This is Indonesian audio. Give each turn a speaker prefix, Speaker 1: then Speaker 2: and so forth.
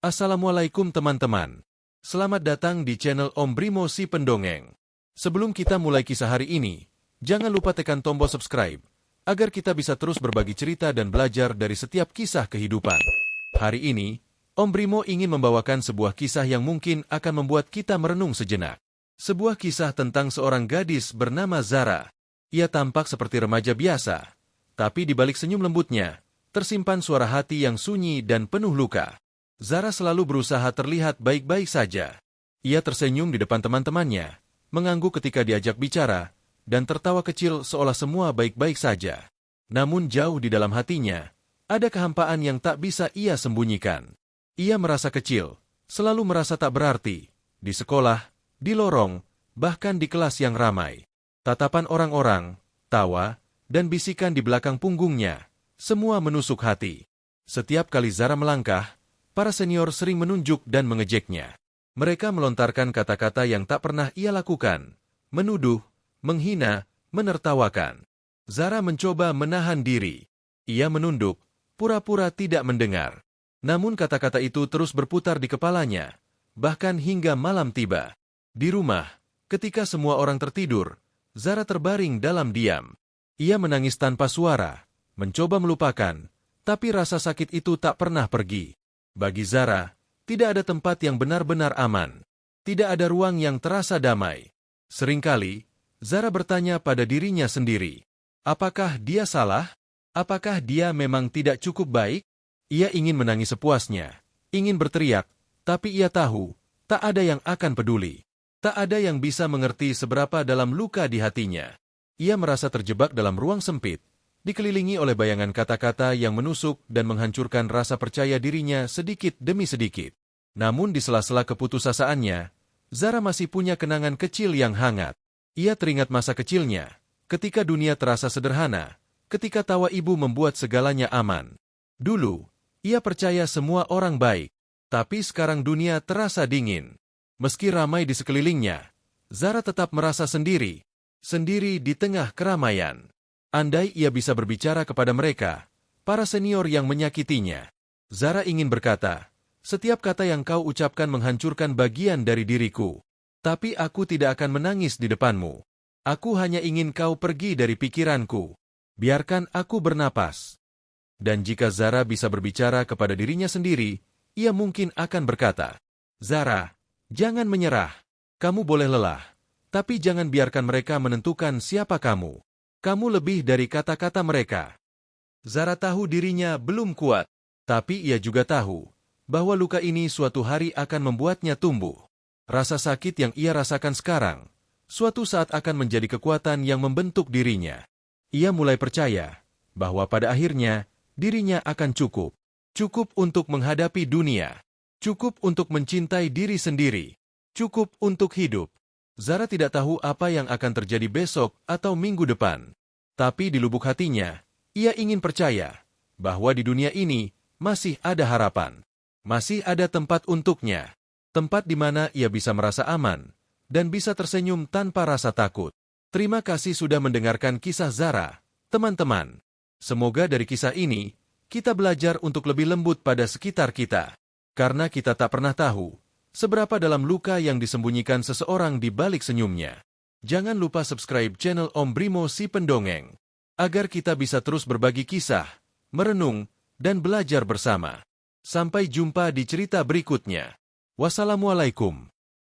Speaker 1: Assalamualaikum teman-teman. Selamat datang di channel Om Brimo si Pendongeng. Sebelum kita mulai kisah hari ini, jangan lupa tekan tombol subscribe, agar kita bisa terus berbagi cerita dan belajar dari setiap kisah kehidupan. Hari ini, Om Brimo ingin membawakan sebuah kisah yang mungkin akan membuat kita merenung sejenak. Sebuah kisah tentang seorang gadis bernama Zara. Ia tampak seperti remaja biasa, tapi di balik senyum lembutnya, tersimpan suara hati yang sunyi dan penuh luka. Zara selalu berusaha terlihat baik-baik saja. Ia tersenyum di depan teman-temannya, mengangguk ketika diajak bicara, dan tertawa kecil seolah semua baik-baik saja. Namun jauh di dalam hatinya, ada kehampaan yang tak bisa ia sembunyikan. Ia merasa kecil, selalu merasa tak berarti, di sekolah, di lorong, bahkan di kelas yang ramai. Tatapan orang-orang, tawa, dan bisikan di belakang punggungnya, semua menusuk hati. Setiap kali Zara melangkah, para senior sering menunjuk dan mengejeknya. Mereka melontarkan kata-kata yang tak pernah ia lakukan, menuduh, menghina, menertawakan. Zara mencoba menahan diri. Ia menunduk, pura-pura tidak mendengar. Namun kata-kata itu terus berputar di kepalanya, bahkan hingga malam tiba. Di rumah, ketika semua orang tertidur, Zara terbaring dalam diam. Ia menangis tanpa suara, mencoba melupakan, tapi rasa sakit itu tak pernah pergi. Bagi Zara, tidak ada tempat yang benar-benar aman. Tidak ada ruang yang terasa damai. Seringkali, Zara bertanya pada dirinya sendiri, apakah dia salah? Apakah dia memang tidak cukup baik? Ia ingin menangis sepuasnya, ingin berteriak, tapi ia tahu, tak ada yang akan peduli. Tak ada yang bisa mengerti seberapa dalam luka di hatinya. Ia merasa terjebak dalam ruang sempit, dikelilingi oleh bayangan kata-kata yang menusuk dan menghancurkan rasa percaya dirinya sedikit demi sedikit. Namun di sela-sela keputusasaan,nya, Zara masih punya kenangan kecil yang hangat. Ia teringat masa kecilnya, ketika dunia terasa sederhana, ketika tawa ibu membuat segalanya aman. Dulu, ia percaya semua orang baik, tapi sekarang dunia terasa dingin. Meski ramai di sekelilingnya, Zara tetap merasa sendiri di tengah keramaian. Andai ia bisa berbicara kepada mereka, para senior yang menyakitinya. Zara ingin berkata, setiap kata yang kau ucapkan menghancurkan bagian dari diriku. Tapi aku tidak akan menangis di depanmu. Aku hanya ingin kau pergi dari pikiranku. Biarkan aku bernapas. Dan jika Zara bisa berbicara kepada dirinya sendiri, ia mungkin akan berkata, Zara, jangan menyerah. Kamu boleh lelah, tapi jangan biarkan mereka menentukan siapa kamu. Kamu lebih dari kata-kata mereka. Zara tahu dirinya belum kuat, tapi ia juga tahu bahwa luka ini suatu hari akan membuatnya tumbuh. Rasa sakit yang ia rasakan sekarang, suatu saat akan menjadi kekuatan yang membentuk dirinya. Ia mulai percaya bahwa pada akhirnya dirinya akan cukup. Cukup untuk menghadapi dunia. Cukup untuk mencintai diri sendiri. Cukup untuk hidup. Zara tidak tahu apa yang akan terjadi besok atau minggu depan. Tapi di lubuk hatinya, ia ingin percaya bahwa di dunia ini masih ada harapan. Masih ada tempat untuknya. Tempat di mana ia bisa merasa aman dan bisa tersenyum tanpa rasa takut. Terima kasih sudah mendengarkan kisah Zara, teman-teman. Semoga dari kisah ini, kita belajar untuk lebih lembut pada sekitar kita. Karena kita tak pernah tahu seberapa dalam luka yang disembunyikan seseorang di balik senyumnya. Jangan lupa subscribe channel Om Brimo si Pendongeng, agar kita bisa terus berbagi kisah, merenung, dan belajar bersama. Sampai jumpa di cerita berikutnya. Wassalamualaikum.